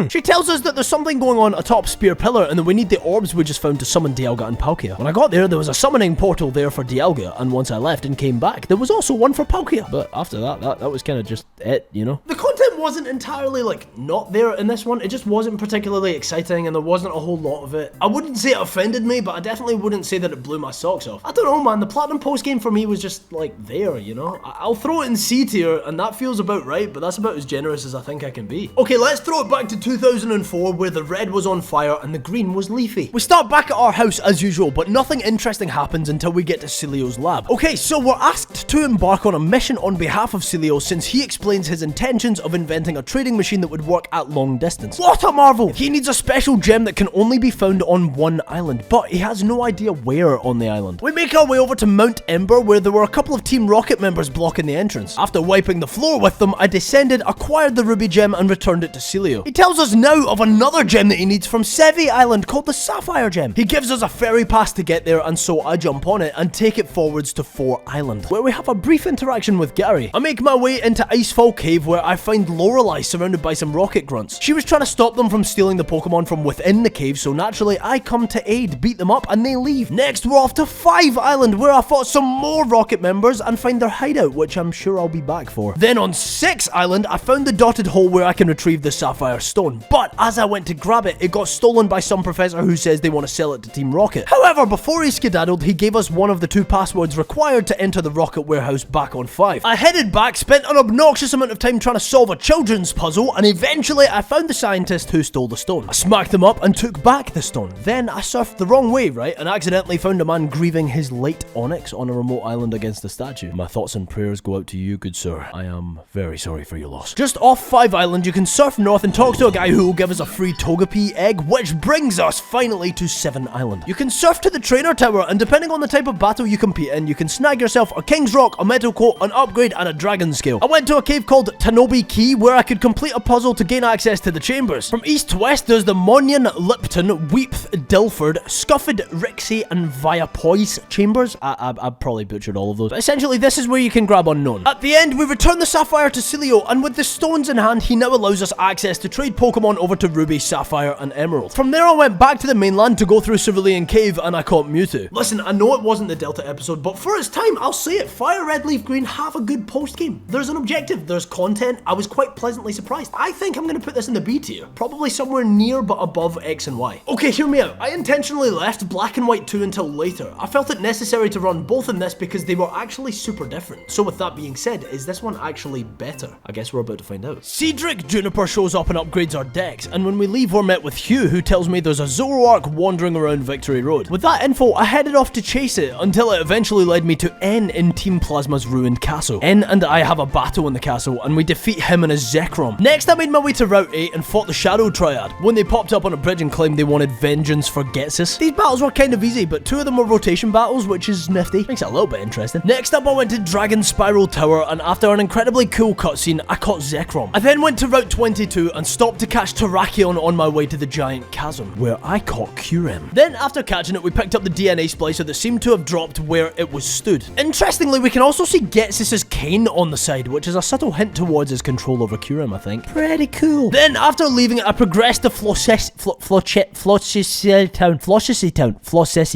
She tells us that there's something going on atop Spear Pillar and that we need the orbs we just found to summon Dialga and Palkia. When I got there was a summoning portal there for Dialga, and once I left and came back, there was also one for Palkia. But after that was kind of just it, you know? The content wasn't entirely, like, not there in this one. It just wasn't particularly exciting, and there wasn't a whole lot of it. I wouldn't say it offended me, but I definitely wouldn't say that it blew my socks off. I don't know, man. The Platinum postgame for me was just, like, there, you know? I'll throw it in C tier, and that feels about right, but that's about as generous as I think I can be. Okay, let's throw it back to 2004, where the red was on fire and the green was leafy. We start back at our house as usual, but nothing interesting happens until we get to Celio's lab. Okay, so we're asked to embark on a mission on behalf of Celio since he explains his intentions of inventing a trading machine that would work at long distance. What a marvel! He needs a special gem that can only be found on one island, but he has no idea where on the island. We make our way over to Mount Ember, where there were a couple of Team Rocket members blocking the entrance. After wiping the floor with them, I descended, acquired the ruby gem, and returned it to Celio. He tells us now of another gem that he needs from Sevi Island called the Sapphire gem. He gives us a ferry pass to get there, and so I jump on it and take it forwards to 4 Island, where we have a brief interaction with Gary. I make my way into Icefall Cave, where I find Lorelei surrounded by some rocket grunts. She was trying to stop them from stealing the Pokemon from within the cave, so naturally I come to aid, beat them up, and they leave. Next, we're off to 5 Island, where I fought some more rocket members and find their hideout, which I'm sure I'll be back for. Then on 6 Island, I found the dotted hole where I can retrieve the Sapphire Stone, but as I went to grab it, it got stolen by some professor who says they want to sell it to Team Rocket. However, before he skedaddled, he gave us one of the 2 passwords required to enter the rocket warehouse back on 5. I headed back, spent an obnoxious amount of time trying to solve a children's puzzle, and eventually I found the scientist who stole the stone. I smacked picked them up and took back the stone. Then I surfed the wrong way, right, and accidentally found a man grieving his late onyx on a remote island against a statue. My thoughts and prayers go out to you, good sir. I am very sorry for your loss. Just off 5 Island, you can surf north and talk to a guy who will give us a free Togepi egg, which brings us finally to 7 Island. You can surf to the trainer tower, and depending on the type of battle you compete in, you can snag yourself a King's Rock, a Metal Coat, an upgrade, and a Dragon Scale. I went to a cave called Tanobi Key, where I could complete a puzzle to gain access to the chambers. From east to west, there's the Monyon, Lipton, Weepth, Dilford, Scuffed, Rixie, and Viapoise chambers. I probably butchered all of those. But essentially, this is where you can grab Unknown. At the end, we return the Sapphire to Celio, and with the stones in hand, he now allows us access to trade Pokemon over to Ruby, Sapphire, and Emerald. From there, I went back to the mainland to go through Cerulean Cave, and I caught Mewtwo. Listen, I know it wasn't the Delta episode, but for its time, I'll say it, FireRed, LeafGreen have a good post-game. There's an objective, there's content. I was quite pleasantly surprised. I think I'm going to put this in the B tier. Probably somewhere near but above X and Y. Okay, hear me out. I intentionally left Black and White 2 until later. I felt it necessary to run both in this because they were actually super different. So with that being said, is this one actually better? I guess we're about to find out. Cedric Juniper shows up and upgrades our decks, and when we leave we're met with Hugh, who tells me there's a Zoroark wandering around Victory Road. With that info, I headed off to chase it until it eventually led me to N in Team Plasma's ruined castle. N and I have a battle in the castle, and we defeat him and his Zekrom. Next, I made my way to Route 8 and fought the Shadow Triad, when they popped up on a bridge and claimed they wanted vengeance for Getsus. These battles were kind of easy, but 2 of them were rotation battles, which is nifty. Makes it a little bit interesting. Next up, I went to Dragon Spiral Tower, and after an incredibly cool cutscene, I caught Zekrom. I then went to Route 22 and stopped to catch Terrakion on my way to the Giant Chasm, where I caught Kyurem. Then, after catching it, we picked up the DNA splicer that seemed to have dropped where it was stood. Interestingly, we can also see Getsus's cane on the side, which is a subtle hint towards his control over Kyurem, I think. Pretty cool. Then, after leaving it, I progressed to Flossessy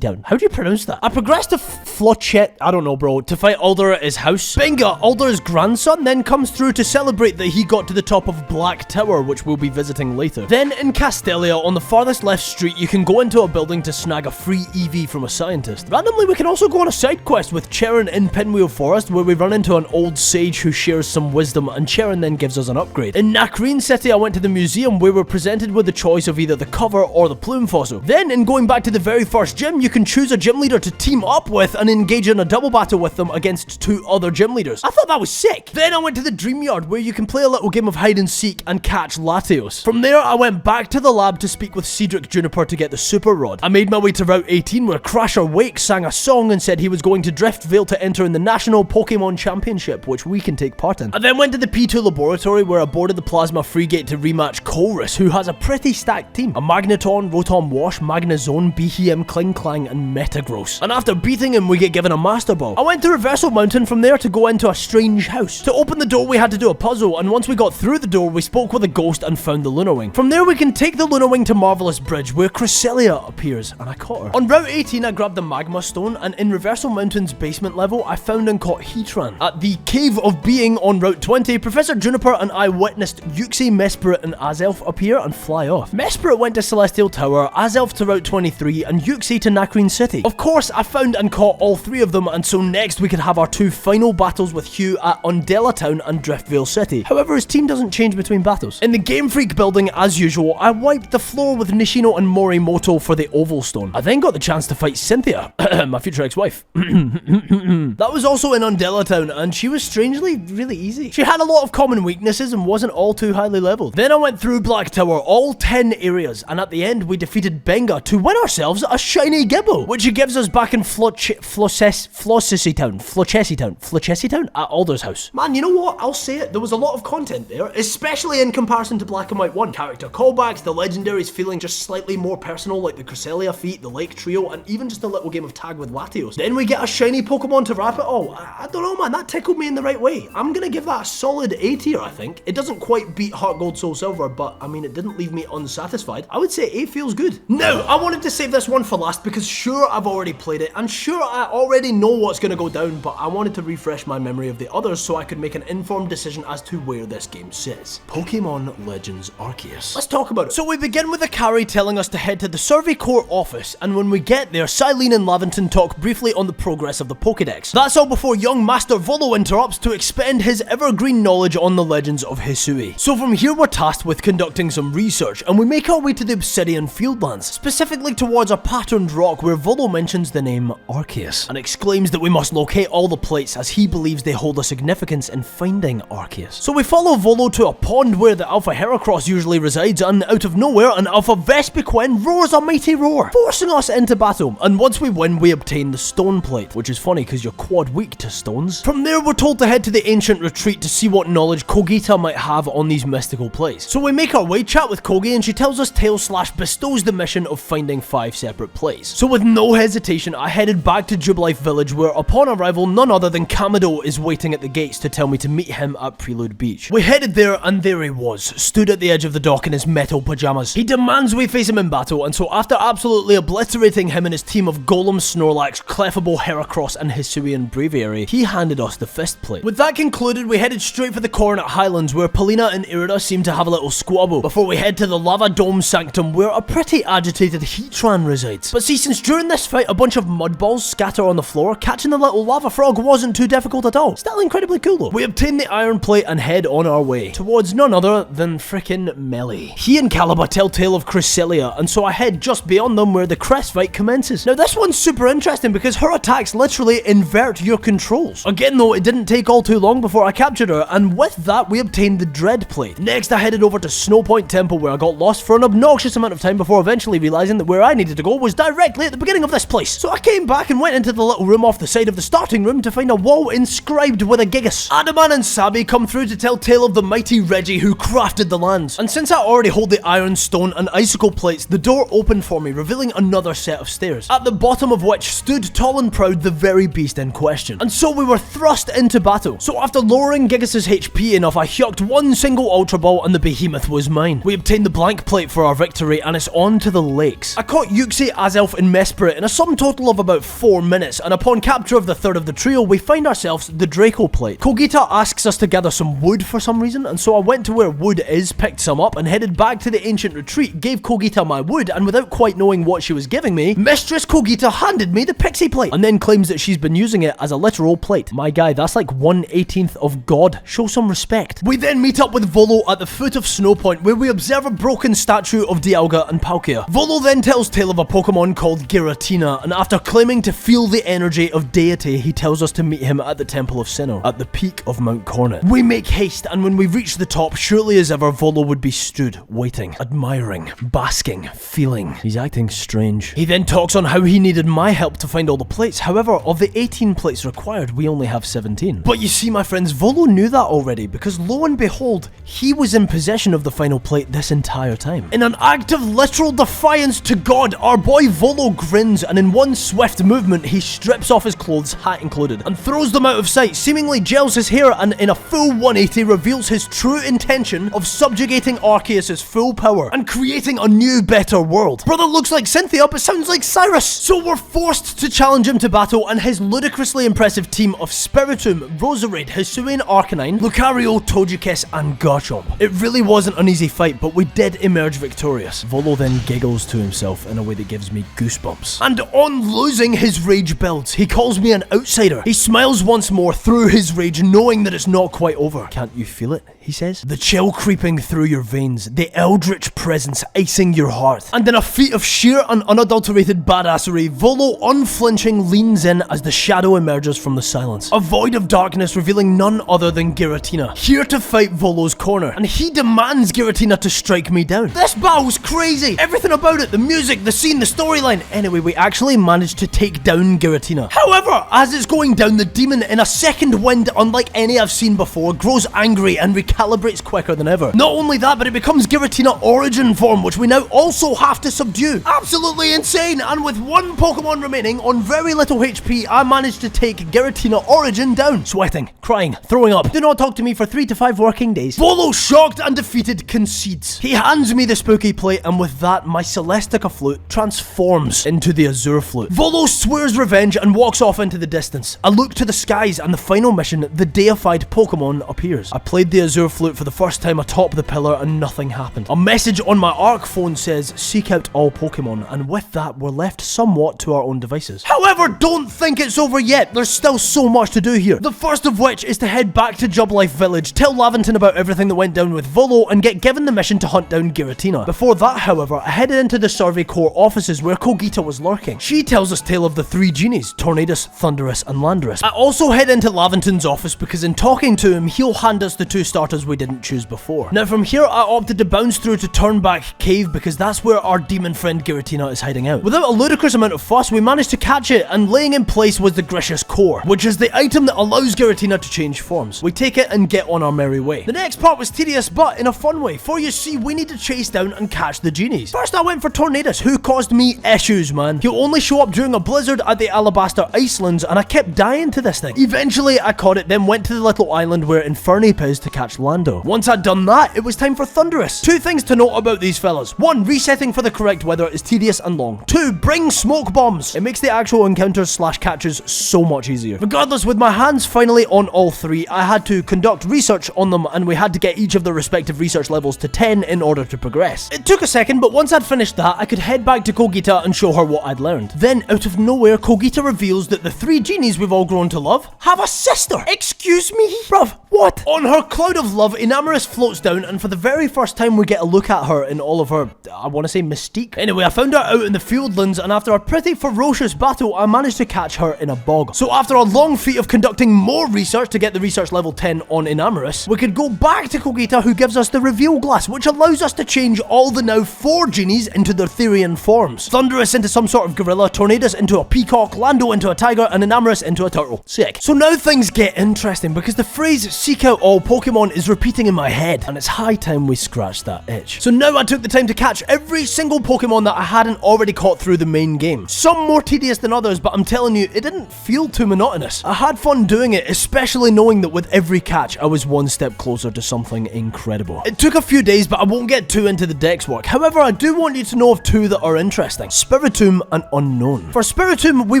Town. How do you pronounce that? I progressed to Flochet, I don't know, bro, to fight Alder at his house. Binga, Alder's grandson, then comes through to celebrate that he got to the top of Black Tower, which we'll be visiting later. Then, in Castelia, on the farthest left street, you can go into a building to snag a free EV from a scientist. Randomly, we can also go on a side quest with Cheran in Pinwheel Forest, where we run into an old sage who shares some wisdom, and Cheran then gives us an upgrade. In Nakreen City, I went to the museum, where we're presented with the choice of either the cover or the plume fossil. Then, in going back to the very first gym, you can choose a gym leader to team up with and engage in a double battle with them against 2 other gym leaders. I thought that was sick. Then I went to the Dream Yard, where you can play a little game of hide and seek and catch Latios. From there, I went back to the lab to speak with Cedric Juniper to get the Super Rod. I made my way to Route 18, where Crasher Wake sang a song and said he was going to Driftvale to enter in the National Pokemon Championship, which we can take part in. I then went to the P2 laboratory, where I boarded the Plasma Frigate to rematch Colress, who has a pretty stacked team. A Magneton, Rotom Wash, Magnezone, Behem, Klinklang, and Metagross. And after beating him, we get given a Master Ball. I went to Reversal Mountain from there to go into a strange house. To open the door, we had to do a puzzle, and once we got through the door, we spoke with a ghost and found the Lunarwing. From there, we can take the Lunarwing to Marvelous Bridge, where Cresselia appears, and I caught her. On Route 18, I grabbed the Magma Stone, and in Reversal Mountain's basement level, I found and caught Heatran. At the Cave of Being on Route 20, Professor Juniper and I witnessed Uxie, Mesprit, and Azelf appear and fly off. Mesprit went to Celestial Tower, Azelf to Route 23, and Uxie to Nakreen City. Of course, I found and caught all 3 of them, and so next we could have our 2 final battles with Hugh at Undella Town and Driftvale City. However, his team doesn't change between battles. In the Game Freak building, as usual, I wiped the floor with Nishino and Morimoto for the Oval Stone. I then got the chance to fight Cynthia, my future ex-wife. That was also in Undella Town, and she was strangely really easy. She had a lot of common weaknesses and wasn't all too highly leveled. Then I went through Black Tower, all 10 areas, and at the end we defeated Benga to win ourselves a shiny Gibbo, which gives us back in Flossessy Town at Alder's house. Man, you know what? I'll say it, there was a lot of content there, especially in comparison to Black and White 1. Character callbacks, the legendaries feeling just slightly more personal, like the Cresselia feat, the Lake Trio, and even just a little game of tag with Latios. Then we get a shiny Pokemon to wrap it all. I don't know, man, that tickled me in the right way. I'm gonna give that a solid A tier, I think. It doesn't quite beat HeartGold SoulSilver, but I mean, it didn't leave me unsatisfied. I would say A feels good. Now, I wanted to save this one for last because sure, I've already played it, and sure, I already know what's gonna go down, but I wanted to refresh my memory of the others so I could make an informed decision as to where this game sits. Pokemon Legends Arceus. Let's talk about it. So we begin with Akari telling us to head to the Survey Corps office, and when we get there, Silene and Laventon talk briefly on the progress of the Pokédex. That's all before young Master Volo interrupts to expend his evergreen knowledge on the legends of Hisui. So from here we're tasked with conducting some research, and we make make our way to the Obsidian Fieldlands, specifically towards a patterned rock where Volo mentions the name Arceus, and exclaims that we must locate all the plates as he believes they hold a significance in finding Arceus. So we follow Volo to a pond where the Alpha Heracross usually resides, and out of nowhere, an Alpha Vespiquen roars a mighty roar, forcing us into battle, and once we win, we obtain the stone plate, which is funny because you're quad weak to stones. From there, we're told to head to the ancient retreat to see what knowledge Kogita might have on these mystical plates. So we make our way, chat with Kogi, and she tells us Tail/bestows the mission of finding 5 separate plates. So with no hesitation, I headed back to Jubilife Village, where upon arrival, none other than Kamado is waiting at the gates to tell me to meet him at Prelude Beach. We headed there, and there he was, stood at the edge of the dock in his metal pajamas. He demands we face him in battle, and so after absolutely obliterating him and his team of Golem, Snorlax, Clefable, Heracross, and Hisuian Breviary, he handed us the fist plate. With that concluded, we headed straight for the Coronet Highlands, where Polina and Irida seem to have a little squabble, before we head to the Lava Dome Sanctum, where a pretty agitated Heatran resides. But see, since during this fight a bunch of mud balls scatter on the floor, catching the little lava frog wasn't too difficult at all. Still incredibly cool though. We obtain the iron plate and head on our way, towards none other than frickin' Melee. He and Caliba tell tale of Cresselia, and so I head just beyond them where the Crest fight commences. Now this one's super interesting because her attacks literally invert your controls. Again though, it didn't take all too long before I captured her, and with that we obtained the Dread plate. Next I headed over to Snowpoint Temple, where I got lost for an obnoxious amount of time before eventually realizing that where I needed to go was directly at the beginning of this place. So I came back and went into the little room off the side of the starting room to find a wall inscribed with a Gigas. Adaman and Sabi come through to tell tale of the mighty Reggie who crafted the lands, and since I already hold the Iron Stone and Icicle plates, the door opened for me, revealing another set of stairs, at the bottom of which stood tall and proud the very beast in question. And so we were thrust into battle. So after lowering Gigas' HP enough, I hucked one single Ultra Ball and the behemoth was mine. We obtained the blank plate for our victory, and it's on to the lakes. I caught Yuxi, Azelf, and Mesprit in a sum total of about 4 minutes, and upon capture of the third of the trio, we find ourselves the Draco plate. Kogita asks us to gather some wood for some reason, and so I went to where wood is, picked some up, and headed back to the ancient retreat, gave Kogita my wood, and without quite knowing what she was giving me, Mistress Kogita handed me the pixie plate, and then claims that she's been using it as a literal plate. My guy, that's like 1/18th of God. Show some respect. We then meet up with Volo at the foot of Snowpoint, where we observe a broken statue of Dialga and Palkia. Volo then tells tale of a Pokemon called Giratina, and after claiming to feel the energy of deity, he tells us to meet him at the Temple of Sinnoh, at the peak of Mount Coronet. We make haste, and when we reach the top, surely as ever, Volo would be stood, waiting, admiring, basking, feeling. He's acting strange. He then talks on how he needed my help to find all the plates. However, of the 18 plates required, we only have 17. But you see, my friends, Volo knew that already, because lo and behold, he was in possession of the final plate this entire time. In an act of literal defiance to God, our boy Volo grins, and in one swift movement, he strips off his clothes, hat included, and throws them out of sight, seemingly gels his hair, and in a full 180 reveals his true intention of subjugating Arceus' full power and creating a new, better world. Brother looks like Cynthia, but sounds like Cyrus. So we're forced to challenge him to battle, and his ludicrously impressive team of Spiritomb, Roserade, Hisuian Arcanine, Lucario, Togekiss, and Garchomp. It really wasn't an easy fight, but we did emerge victorious. Volo then giggles to himself in a way that gives me goosebumps. And on losing, his rage builds. He calls me an outsider. He smiles once more through his rage, knowing that it's not quite over. Can't you feel it? He says. The chill creeping through your veins, the eldritch presence icing your heart. And in a feat of sheer and unadulterated badassery, Volo unflinching leans in as the shadow emerges from the silence. A void of darkness revealing none other than Giratina, here to fight Volo's corner. And he demands Giratina to strike me down. This battle's crazy. Everything about it, the music, the scene, the storyline. Anyway, we actually managed to take down Giratina. However, as it's going down, the demon, in a second wind unlike any I've seen before, grows angry and recalibrates quicker than ever. Not only that, but it becomes Giratina Origin form, which we now also have to subdue. Absolutely insane, and with one Pokemon remaining on very little HP, I managed to take Giratina Origin down. Sweating, crying, throwing up. Do not talk to me for 3 to 5 working days. Volo, shocked and defeated, concedes. He hands me the spooky plate, and with that, my Celestica flute transforms into the Azure flute. Volo swears revenge and walks off into the distance. I look to the skies, and the final mission, the deified Pokemon, appears. I played the Azure flute for the first time atop the pillar, and nothing happened. A message on my Arc phone says, seek out all Pokemon, and with that, we're left somewhat to our own devices. However, don't think it's over yet. There's still so much to do here. The first of which is to head back to Jubilife Village, tell Laventon about everything that went down with Volo, and get given the mission to hunt down Giratina. Before that, however, I headed into the Survey Corps offices where Kogita was lurking. She tells us tale of the three genies, Tornadus, Thunderous, and Landorus. I also head into Laventon's office because in talking to him, he'll hand us the two starters we didn't choose before. Now from here, I opted to bounce through to Turnback Cave because that's where our demon friend Giratina is hiding out. Without a ludicrous amount of fuss, we managed to catch it, and laying in place was the Grishus Core, which is the item that allows Giratina to change forms. We take it and get on our merry way. The next part was tedious, but in a fun way, for you see, we need to chase down and catch the genies. First I went for Tornadus, who caused me issues, man. He'll only show up during a blizzard at the Alabaster Icelands, and I kept dying to this thing. Eventually I caught it, then went to the little island where Infernape is to catch Lando. Once I'd done that, it was time for Thunderous. Two things to note about these fellas. One, resetting for the correct weather is tedious and long. Two, bring smoke bombs. It makes the actual encounters / catches so much easier. Regardless, with my hands finally on all three, I had to conduct research on them, and we had to get each of their respective research levels to 10 in order to progress. It took a second, but once I'd finished that, I could head back to Kogita and show her what I'd learned. Then, out of nowhere, Kogita reveals that the three genies we've all grown to love have a sister. Excuse me? Bruv, what? On her cloud of love, Enamorous floats down, and for the very first time we get a look at her in all of her, I want to say, mystique. Anyway, I found her out in the fieldlands, and after a pretty ferocious battle, I managed to catch her in a bog. So after a long feat of conducting more research to get the research level 10 on Enamorous, we could go back to Kogita, who gives us the reveal glass, which allows us to change all the now 4 genies into their Therian forms. Thunderous into some sort of gorilla, Tornadus into a peacock, Lando into a tiger, and Enamorous into a turtle. Sick. So now things get interesting, because the phrase seek out all Pokemon is repeating in my head, and it's high time we scratch that itch. So now I took the time to catch every single Pokemon that I hadn't already caught through the main game. Some more tedious than others, but I'm telling you, it didn't feel too monotonous. I had fun doing it, especially knowing that with every catch, I was one step closer to something incredible. It took a few days, but I won't get too into the dex work. However, I do want you to know of two that are interesting. Spiritomb and Unknown. For Spiritomb, we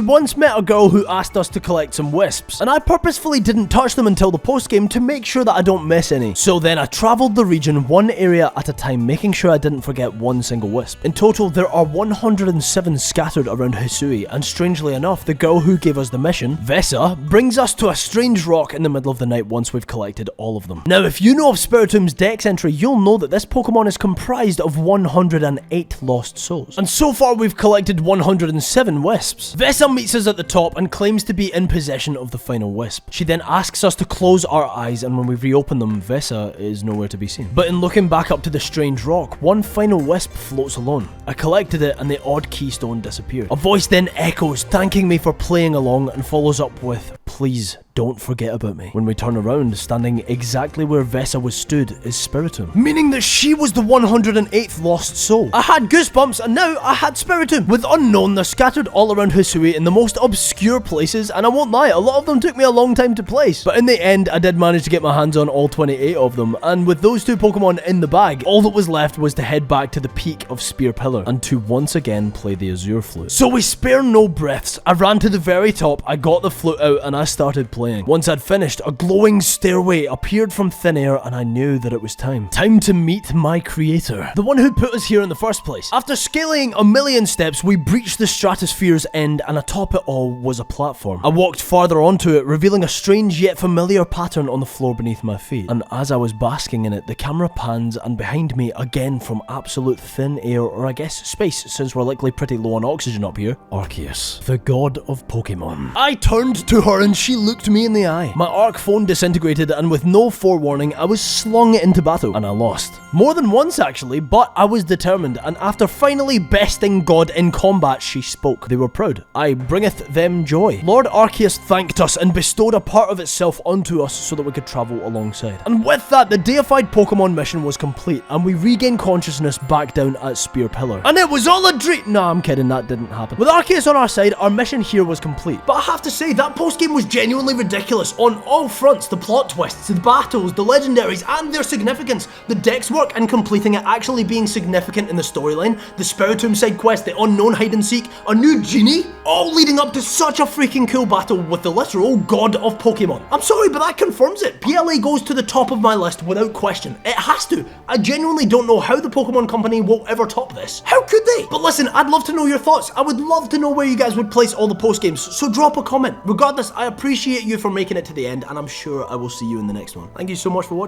once met a girl who asked us to collect some wisps, and I purposefully didn't touch them until the postgame to make sure that I don't miss any. So then I travelled the region one area at a time, making sure I didn't forget one single wisp. In total, there are 107 scattered around Hisui, and strangely enough, the girl who gave us the mission, Vesa, brings us to a strange rock in the middle of the night once we've collected all of them. Now, if you know of Spiritomb's dex entry, you'll know that this Pokemon is comprised of 108 lost souls. And so far, we've collected 107 wisps. Vesa meets us at the top and claims to be in possession of the final wisp. She then asks us to close our eyes, and when we reopen them, Vesa is nowhere to be seen. But in looking back up to the strange rock, one final wisp floats alone. I collected it, and the odd keystone disappeared. A voice then echoes, thanking me for playing along, and follows up with, "Please don't forget about me." When we turn around, standing exactly where Vesa was stood is Spiritomb, meaning that she was the 108th lost soul. I had goosebumps, and now I had Spiritomb. With Unknown, they're scattered all around Hisui in the most obscure places, and I won't lie, a lot of them took me a long time to place. But in the end, I did manage to get my hands on all 28 of them, and with those two Pokemon in the bag, all that was left was to head back to the peak of Spear Pillar, and to once again play the Azure Flute. So we spare no breaths. I ran to the very top, I got the flute out, and I started playing. Once I'd finished, a glowing stairway appeared from thin air, and I knew that it was time. Time to meet my creator, the one who put us here in the first place. After scaling a million steps, we breached the stratosphere's end, and atop it all was a platform. I walked farther onto it, revealing a strange yet familiar pattern on the floor beneath my feet. And as I was basking in it, the camera pans, and behind me, again from absolute thin air, or I guess space, since we're likely pretty low on oxygen up here, Arceus, the god of Pokemon. I turned to her, and she looked me in the eye. My arc phone disintegrated, and with no forewarning, I was slung into battle, and I lost. More than once actually, but I was determined, and after finally besting God in combat, she spoke. They were proud. I bringeth them joy. Lord Arceus thanked us and bestowed a part of itself onto us so that we could travel alongside. And with that, the deified Pokemon mission was complete, and we regained consciousness back down at Spear Pillar. And it was all a dream. Nah, I'm kidding, that didn't happen. With Arceus on our side, our mission here was complete. But I have to say, that postgame was genuinely ridiculous on all fronts. The plot twists, the battles, the legendaries, and their significance. The dex work and completing it actually being significant in the storyline, the Spiritomb side quest, the Unknown hide and seek, a new genie, all leading up to such a freaking cool battle with the literal god of Pokemon. I'm sorry, but that confirms it. PLA goes to the top of my list without question. It has to. I genuinely don't know how the Pokemon Company will ever top this. How could they? But listen, I'd love to know your thoughts. I would love to know where you guys would place all the postgames, so drop a comment. Regardless, I appreciate you for making it to the end, and I'm sure I will see you in the next one. Thank you so much for watching.